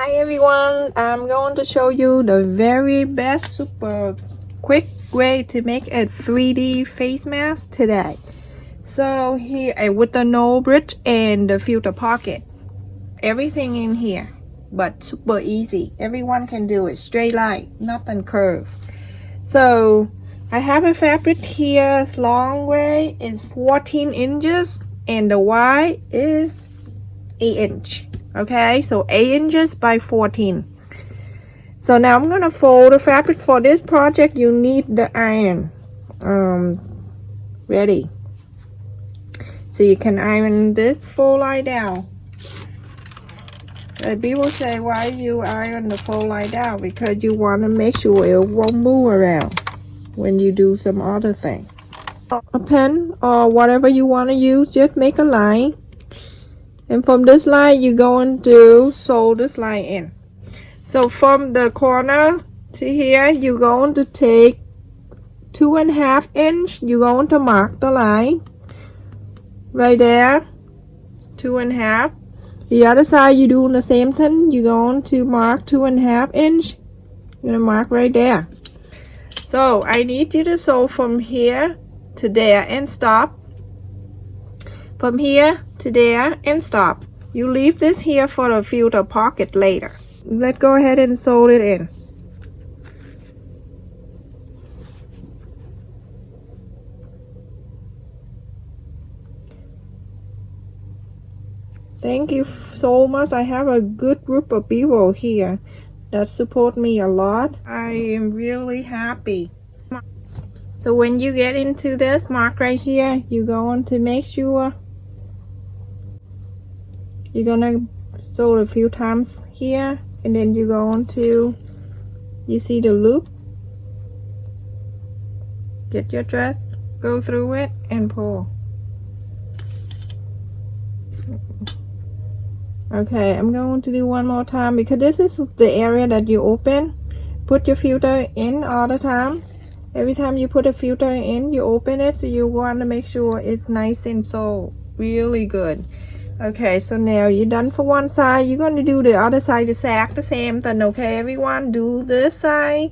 Hi everyone, I'm going to show you the very best super quick way to make a 3D face mask today. So here with the nose bridge and the filter pocket, everything in here, but super easy. Everyone can do it, straight line, nothing curved. So I have a fabric here, long way is 14 inches and the wide is 8 inch. Okay, so 8 inches by 14. So now I'm gonna fold the fabric. For this project you need the iron ready, so you can iron this fold line down. People say, why you iron the fold line down? Because you want to make sure it won't move around when you do some other thing. A pen or whatever you want to use, just make a line. And from this line, you're going to sew this line in. So from the corner to here, you're going to take 2.5 inch. You're going to mark the line right there, 2.5. The other side, you're doing the same thing. You're going to mark 2.5 inch. You're gonna mark right there. So I need you to sew from here to there and stop. From here to there and stop. You leave this here for the filter pocket later. Let's go ahead and sew it in. Thank you so much. I have a good group of people here that support me a lot. I am really happy. So when you get into this mark right here, you're going to make sure you're gonna sew a few times here, and then you're going to, you see the loop, get your thread, go through it and pull. Okay, I'm going to do one more time because this is the area that you open. Put your filter in all the time. Every time you put a filter in, you open it, so you want to make sure it's nice and so really good. Okay, so now you're done for one side. You're going to do the other side the same thing. Okay, everyone, do this side.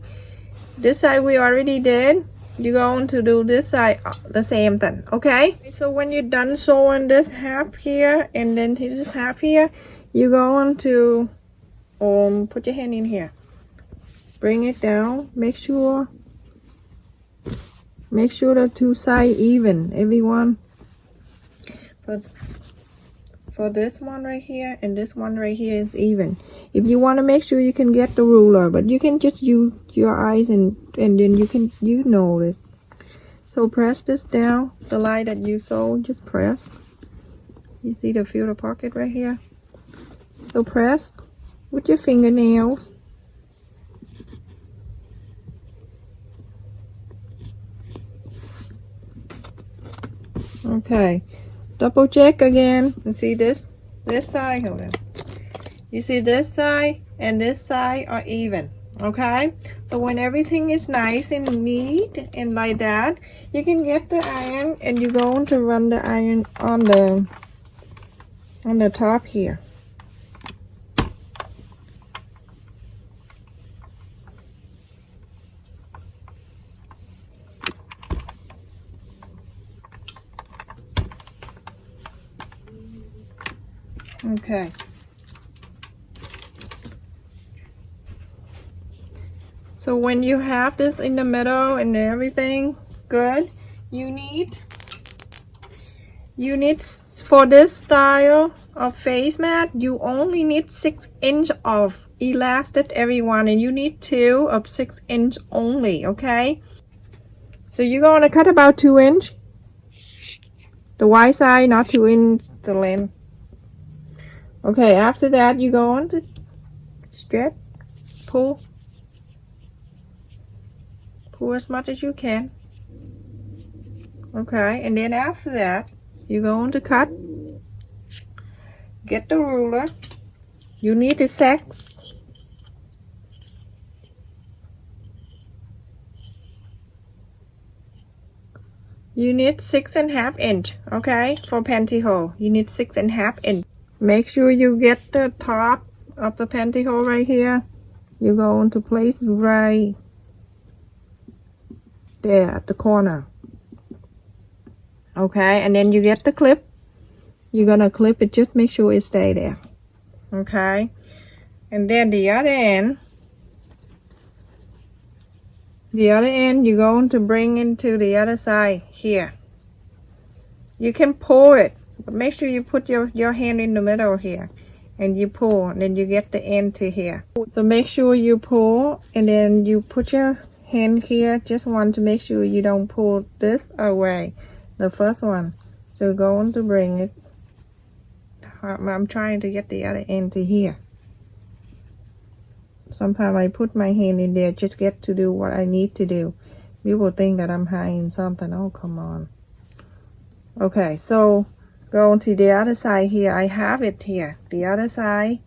This side we already did. You're going to do this side the same thing. Okay, so when you're done sewing this half here and then this half here, you're going to put your hand in here, bring it down, make sure the two sides even, everyone. But for this one right here and this one right here is even. If you want to make sure, you can get the ruler, but you can just use your eyes and then you know it. So press this down, the line that you sewed, just press. You see the filter pocket right here? So press with your fingernails. Okay, double check again and see this side. Hold on. You see this side and this side are even. Okay, so when everything is nice and neat and like that, you can get the iron and you're going to run the iron on the top here. Okay. So when you have this in the middle and everything good, you need for this style of face mat, you only need 6 inch of elastic, everyone, and you need 2 of 6 inch only. Okay, so you're going to cut about 2 inch the wide side, not 2 inch the length. Okay, after that you're going to stretch, pull as much as you can. Okay, and then after that you're going to cut. Get the ruler. You need the 6. You need 6.5 inch. Okay, for pantyhose you need 6.5 inch. Make sure you get the top of the pantyhose right here, you're going to place it right there at the corner. Okay, and then you get the clip. You're gonna clip it, just make sure it stay there. Okay, and then the other end, you're going to bring into the other side here. You can pull it, but make sure you put your hand in the middle here, and you pull, and then you get the end to here. So make sure you pull, and then you put your hand here. Just want to make sure you don't pull this away, the first one. So going to bring it. I'm trying to get the other end to here. Sometimes I put my hand in there, just get to do what I need to do. People think that I'm hiding something. Oh, come on. Okay, so going to the other side here. I have it here. The other side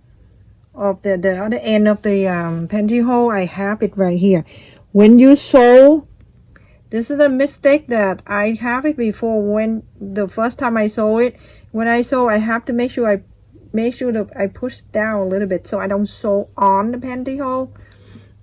of the other end of the pantyhose, I have it right here. When you sew, this is a mistake that I have it before. When the first time I sew it, when I sew, I have to make sure that I push down a little bit so I don't sew on the pantyhose.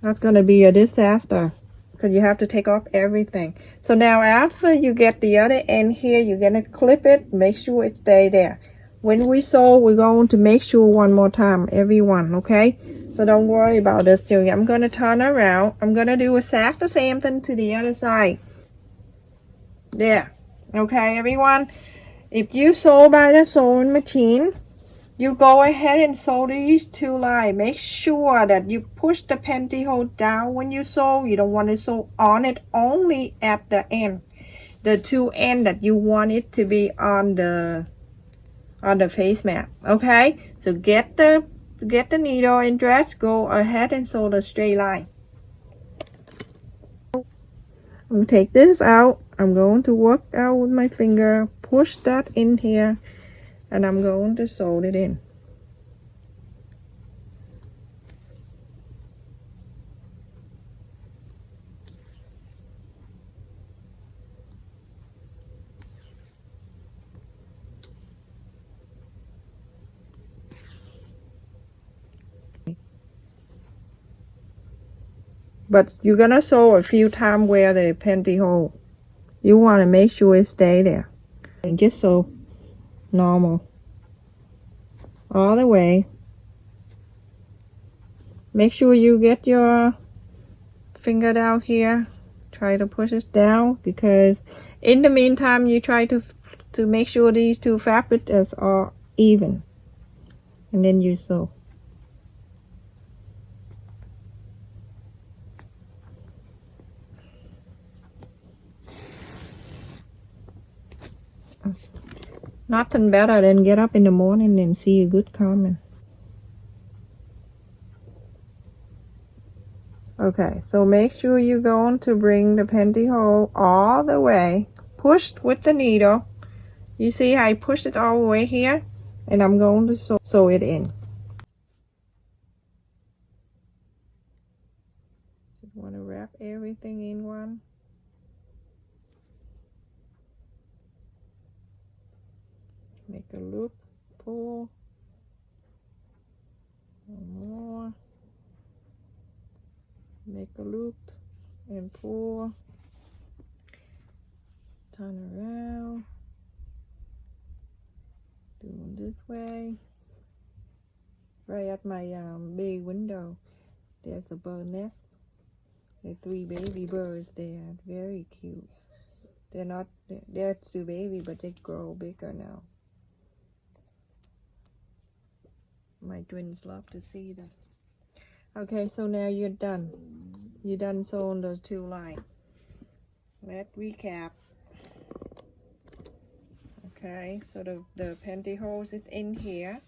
That's gonna be a disaster because you have to take off everything. So now after you get the other end here, you're gonna clip it, make sure it stay there. When we sew, we're going to make sure one more time, everyone, okay? So don't worry about this. So I'm gonna turn around. I'm gonna do exactly the same thing to the other side. There, okay, everyone? If you sew by the sewing machine, you go ahead and sew these two lines. Make sure that you push the pantyhose down when you sew. You don't want to sew on it, only at the end. The two ends that you want it to be on the face mat. Okay? So get the needle and thread. Go ahead and sew the straight line. I'm gonna take this out. I'm going to work out with my finger. Push that in here. And I'm going to sew it in. But you're gonna sew a few times where the pantyhose. You want to make sure it stay there. And just sew normal all the way. Make sure you get your finger down here. Try to push it down, because in the meantime you try to make sure these two fabrics are even, and then you sew. Nothing better than get up in the morning and see a good comment. Okay, so make sure you're going to bring the pantyhose all the way. Push with the needle. You see how I push it all the way here? And I'm going to sew it in. You want to wrap everything in one. Make a loop, pull, one more, make a loop and pull, turn around, doing this way. Right at my big window, there's a bird nest. There are 3 baby birds there, very cute. They're still baby, but they grow bigger now. My twins love to see them. Okay, so now you're done. You're done sewing the 2 lines. Let's recap. Okay, so the pantyhose is in here.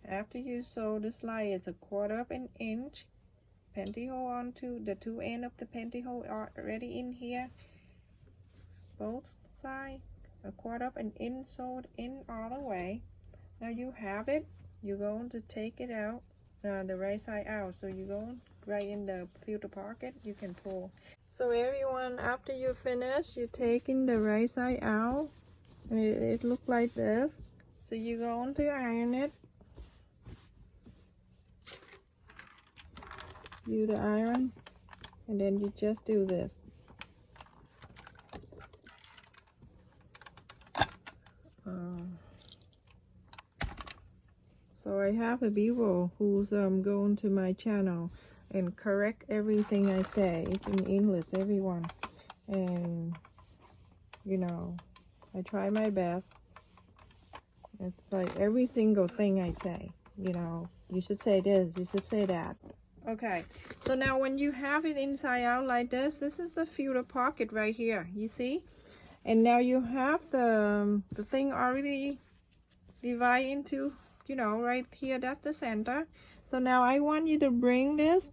After you sew this line, it's 1/4 of an inch. Pantyhose onto the 2 ends of the pantyhose are already in here. Both sides, 1/4 of an inch sewed in all the way. Now you have it. You're going to take it out, the right side out. So you go right in the filter pocket, you can pull. So everyone, after you finish, you're taking the right side out, and it looks like this. So you're going to iron it. you the iron, and then you just do this. So I have a viewer who's going to my channel and correct everything I say. It's in English, everyone. And you know, I try my best. It's like every single thing I say, you know, you should say this, you should say that. Okay, so now when you have it inside out like this is the filter pocket right here, you see? And now you have the thing already divided into, you know, right here, that's the center. So now I want you to bring this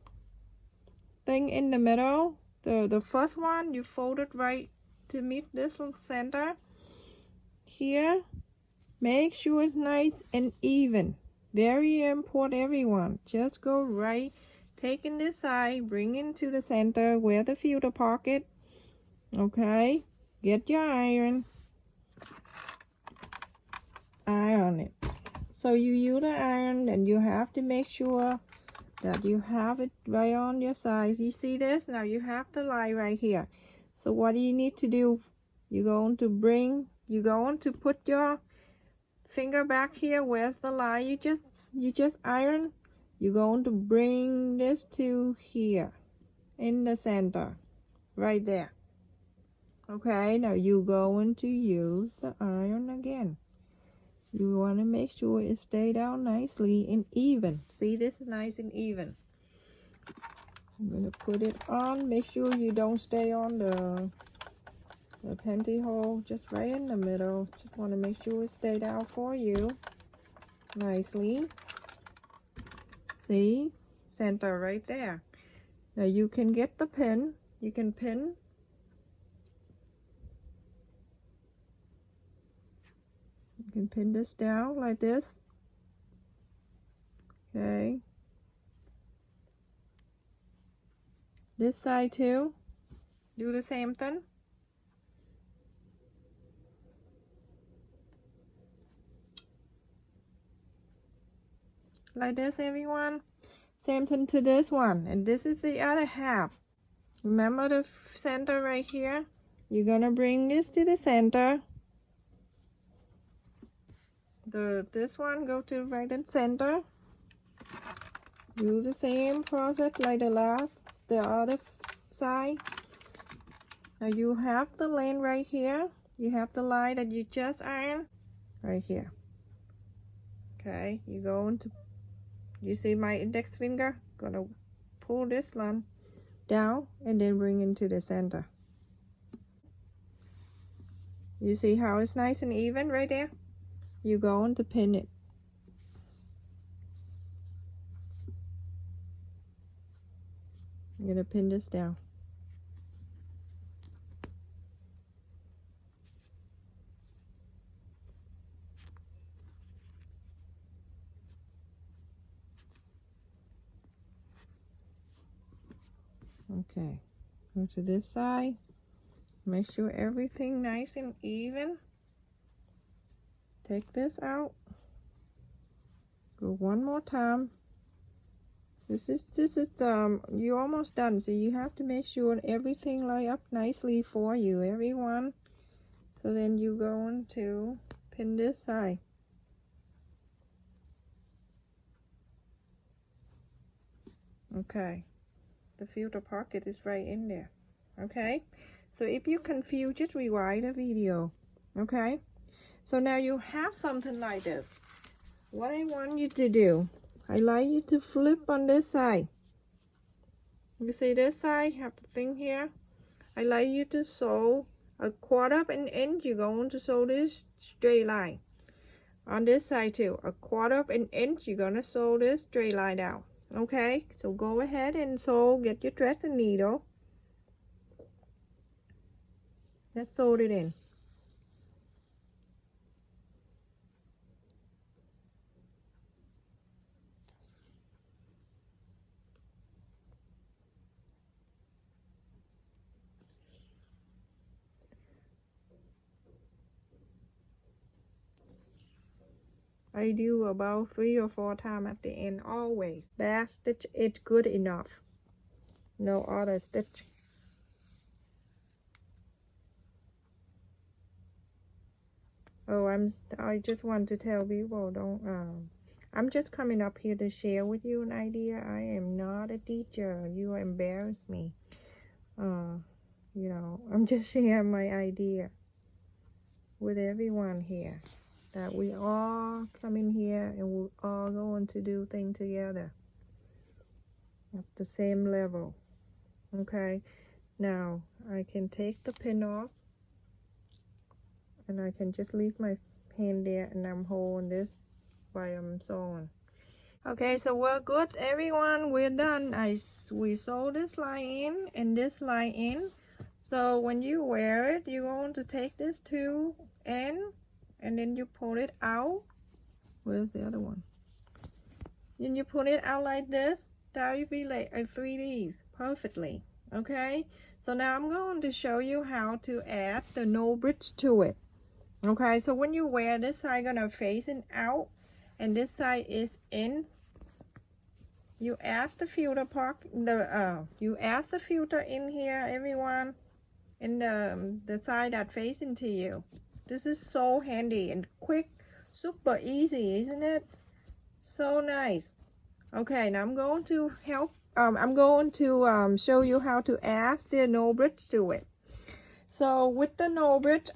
thing in the middle. The first one, you fold it right to meet this little center. Here, make sure it's nice and even. Very important, everyone. Just go right, taking this side, bring it to the center where the filter pocket. Okay, get your iron it. So you use the iron, and you have to make sure that you have it right on your sides. You see this? Now you have the line right here. So what do you need to do? You're going to put your finger back here. Where's the line? You just iron. You're going to bring this to here in the center, right there. Okay, now you're going to use the iron again. You want to make sure it stay down nicely and even. See, this is nice and even. I'm going to put it on. Make sure you don't stay on the panty hole, just right in the middle. Just want to make sure it stay down for you nicely. See, center right there. Now you can get the pin. You can pin. You can pin this down like this. Okay. This side too. Do the same thing. Like this, everyone. Same thing to this one. And this is the other half. Remember the center right here? You're gonna bring this to the center. This one go to right in center. Do the same process like the other side. Now you have the lane right here. You have the line that you just ironed right here. Okay, you're going to, you see my index finger? Gonna pull this line down and then bring into the center. You see how it's nice and even right there? You're going to pin it. I'm gonna pin this down. Okay, go to this side. Make sure everything nice and even. Take this out. Go one more time. This is you're almost done, so you have to make sure everything line up nicely for you, everyone. So then you're going to pin this side. Okay, the filter pocket is right in there. Okay, so if you confused, just rewind the video. Okay, so now you have something like this. What I want you to do, I like you to flip on this side. You see this side, have the thing here. I like you to sew a 1/4 of an inch. You're going to sew this straight line. On this side too, a 1/4 of an inch. You're gonna sew this straight line down. Okay, so go ahead and sew. Get your thread and needle. Let's sew it in. I do about 3 or 4 times at the end always. That's it good enough. no other stitch. Oh, I just want to tell people, don't I'm just coming up here to share with you an idea. I am not a teacher. You embarrass me. You know, I'm just sharing my idea with everyone here, that we all come in here and we're all going to do things together at the same level. Okay, now I can take the pin off and I can just leave my hand there, and I'm holding this while I'm sewing. Okay, so we're good, everyone. We're done. We sew this line in and this line in. So when you wear it, you're going to take this two end and then you pull it out. Where's the other one? Then you pull it out like this. That will be like a 3Ds perfectly. Okay, so now I'm going to show you how to add the no bridge to it. Okay, so when you wear this side gonna face it out and this side is in, you add the filter you add the filter in here, everyone, in the side that facing to you. This is so handy and quick, super easy, isn't it? So nice. Okay, now I'm going to show you how to add the no bridge to it. So with the no bridge,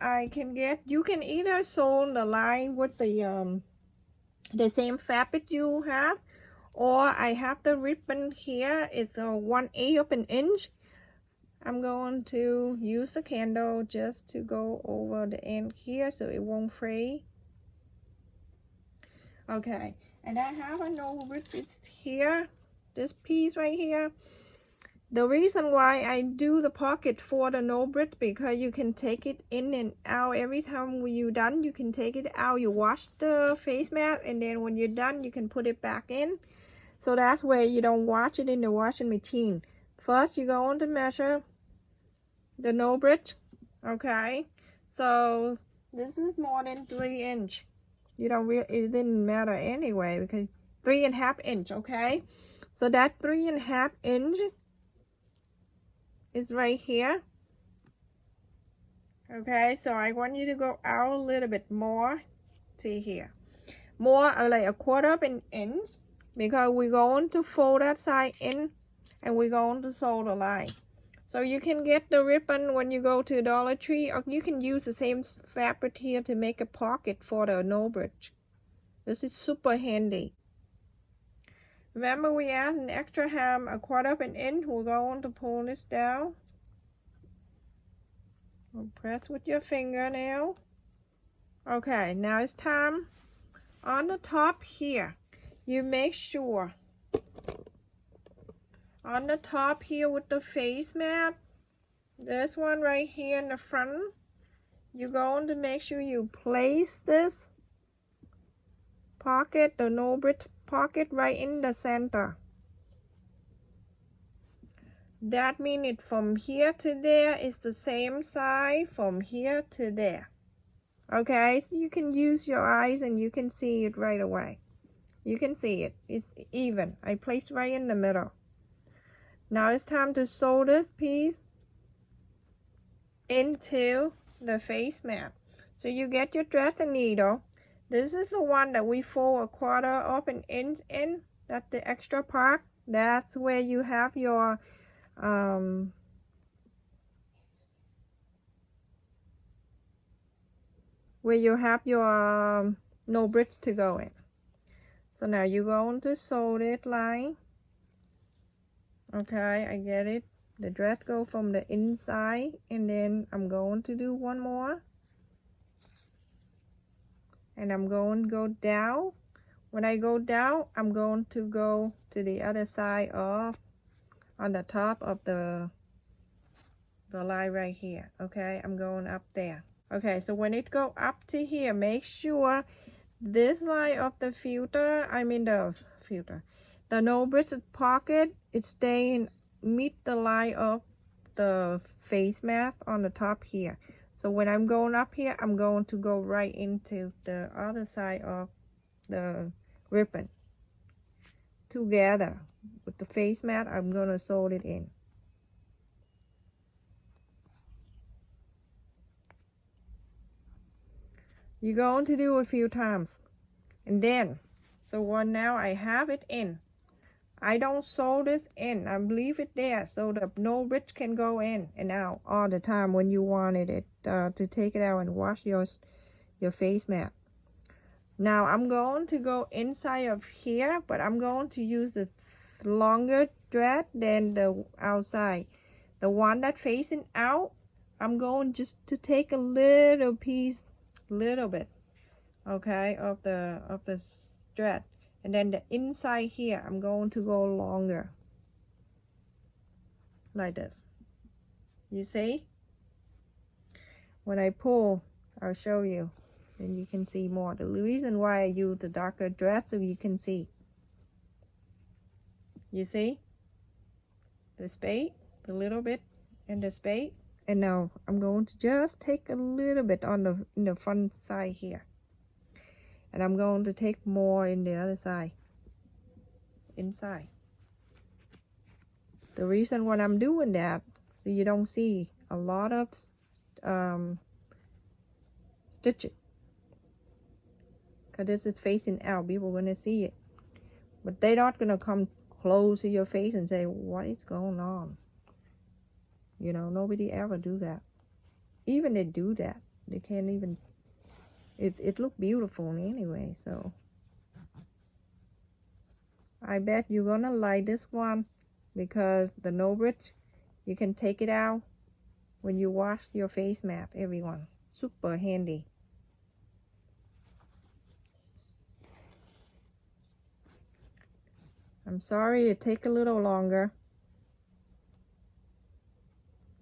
you can either sew the line with the same fabric you have, or I have the ribbon here. It's a 1/8 of an inch. I'm going to use the candle just to go over the end here so it won't fray. Okay, and I have a no bridge here, this piece right here. The reason why I do the pocket for the no bridge, because you can take it in and out every time when you're done. You can take it out, you wash the face mask, and then when you're done you can put it back in. So that's where you don't wash it in the washing machine. First you go on to measure the no bridge. Okay, so this is more than 3 inch. It didn't matter anyway, because 3.5 inch. Okay, so that 3.5 inch is right here. Okay, so I want you to go out a little bit more to here, more like 1/4 of an inch, because we're going to fold that side in and we're going to sew the line. So you can get the ribbon when you go to Dollar Tree, or you can use the same fabric here to make a pocket for the no bridge. This is super handy. Remember, we add an extra ham 1/4 of an inch. We're going to pull this down. Press with your fingernail. Okay, now it's time. On the top here, you make sure on the top here with the face mat, this one right here in the front, you're going to make sure you place this pocket, the no bridge pocket, right in the center. That means it from here to there is the same side from here to there. Okay, so you can use your eyes and you can see it right away. You can see it. It's even. I placed right in the middle. Now it's time to sew this piece into the face mat. So you get your dressing needle. This is the one that we fold 1/4 of an inch in. That's the extra part. That's where you have your no bridge to go in. So now you're going to sew it line. Okay, I get it. The thread go from the inside, and then I'm going to do one more, and I'm going to go down. When I go down, I'm going to go to the other side of on the top of the line right here. Okay, I'm going up there. Okay, so when it go up to here, make sure this line of the the no bridge pocket, it's staying meet the line of the face mask on the top here. So when I'm going up here, I'm going to go right into the other side of the ribbon together with the face mat. I'm gonna sew it in. you're going to do a few times. And then, so what now I have it in. I don't sew this in. I leave it there so that no bridge can go in and out all the time when you wanted it to take it out and wash your face mat. Now I'm going to go inside of here, but I'm going to use the longer thread than the outside. The one that facing out, I'm going just to take a little piece, little bit, okay, of the thread. And then the inside here, I'm going to go longer. Like this. You see? When I pull, I'll show you. And you can see more. The reason why I use the darker thread so you can see. You see? The spade, the little bit, and the spade. And now I'm going to just take a little bit on in the front side here. And I'm going to take more in the other side. Inside. The reason why I'm doing that, so you don't see a lot of stitching. Because this is facing out, people are going to see it. But they're not going to come close to your face and say, what is going on? You know, nobody ever do that. Even they do that, they can't even, it look beautiful anyway, so. I bet you're gonna like this one because the no bridge, you can take it out when you wash your face mat, everyone. Super handy. I'm sorry it take a little longer.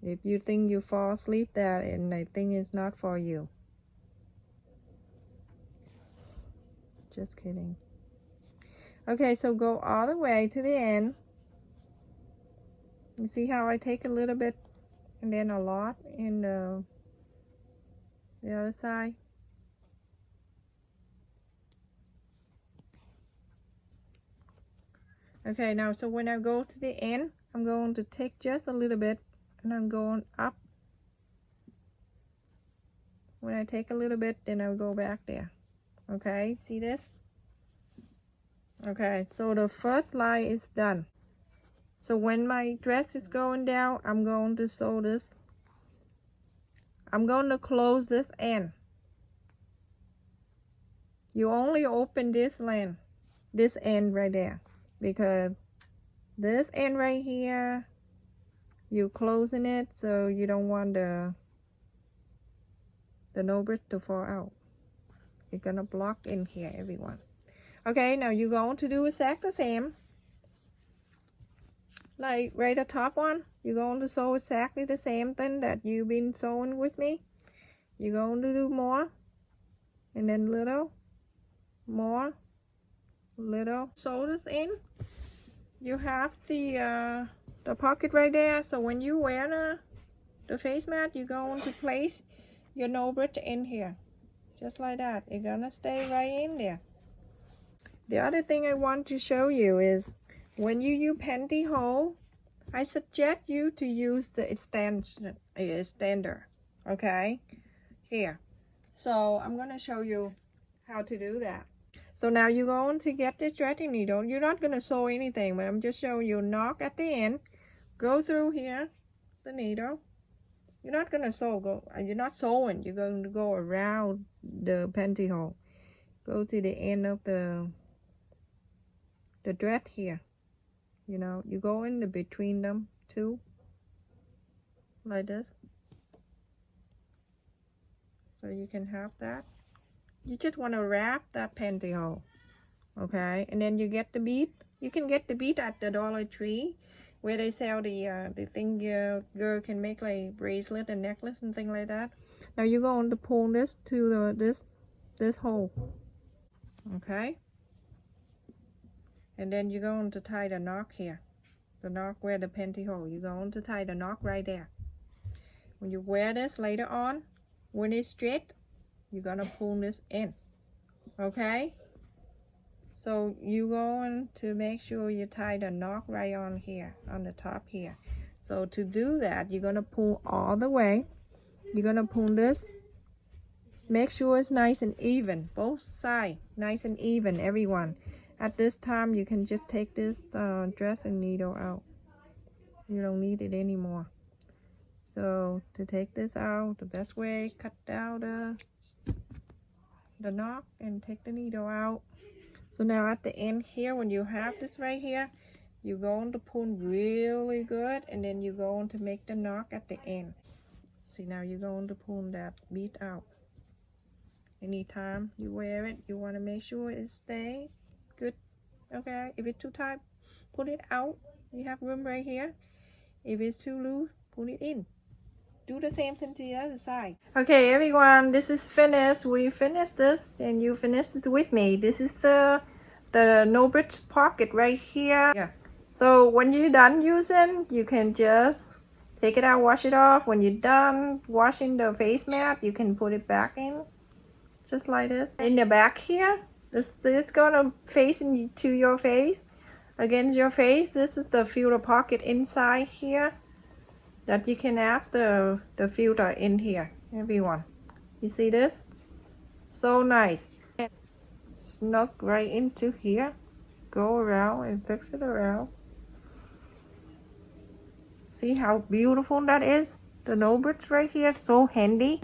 If you think you fall asleep that, and I think it's not for you. Just kidding. Okay, so go all the way to the end. You see how I take a little bit and then a lot in the other side? Okay, now so when I go to the end, I'm going to take just a little bit and I'm going up. When I take a little bit, then I'll go back there. Okay, see this? Okay, so the first line is done. So when my dress is going down, I'm going to sew this. I'm going to close this end. You only open this end right there, because this end right here, you closing it so you don't want the no bridge to fall out. It's gonna block in here, everyone. Okay, now you're going to do exactly the same. Like right the top one, you're going to sew exactly the same thing that you've been sewing with me. You're going to do more, and then little, more, little. Sew this in. You have the pocket right there, so when you wear the face mat, you're going to place your no bridge in here. Just like that. It's gonna stay right in there. The other thing I want to show you is when you use pantyhose, I suggest you to use the extender. Okay, here. So I'm gonna show you how to do that. So now you're going to get the threading needle. You're not gonna sew anything, but I'm just showing you. Knock at the end, go through here, the needle. You're not gonna sew. You're not sewing. You're going to go around the pantyhose. Go to the end of the thread here. You know, you go in the between them two, like this. So you can have that. You just want to wrap that pantyhose, okay? And then you get the bead. You can get the bead at the Dollar Tree, where they sell the thing girl can make like bracelet and necklace and thing like that. Now you're going to pull this to this hole, okay? And then you're going to tie the knot here, the knot where the pantyhose. You're going to tie the knot right there. When you wear this later on, when it's straight, you're gonna pull this in, okay? So you're going to make sure you tie the knot right on here, on the top here. So to do that, you're gonna pull all the way. You're gonna pull this Make sure it's nice and even, both sides, nice and even, everyone. At this time, you can just take this dressing needle out. You don't need it anymore. So to take this out, the best way, cut out the knob and take the needle out. So now at the end here, when you have this right here, you're going to pull really good, and then you're going to make the knock at the end. See, now you're going to pull that bead out. Anytime you wear it, you want to make sure it stays good. Okay, if it's too tight, pull it out. You have room right here. If it's too loose, pull it in. Do the same thing to the other side. Okay, everyone, this is finished. We finished this, and you finished it with me. This is the no bridge pocket right here. Yeah. So when you're done using, you can just take it out, wash it off. When you're done washing the face mat, you can put it back in, just like this. In the back here, this gonna face into your face, against your face. This is the filter pocket inside here, that you can add the filter in here, everyone. You see this? So nice. Snug right into here. Go around and fix it around. See how beautiful that is? The no bridge right here, so handy.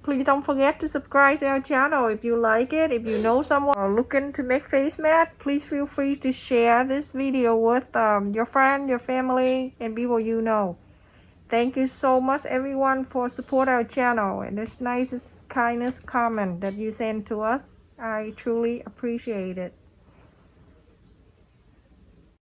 Please don't forget to subscribe to our channel if you like it. If you know someone looking to make face mat, please feel free to share this video with your friend, your family, and people you know. Thank you so much, everyone, for support our channel and this nice kindness comment that you send to us. I truly appreciate it.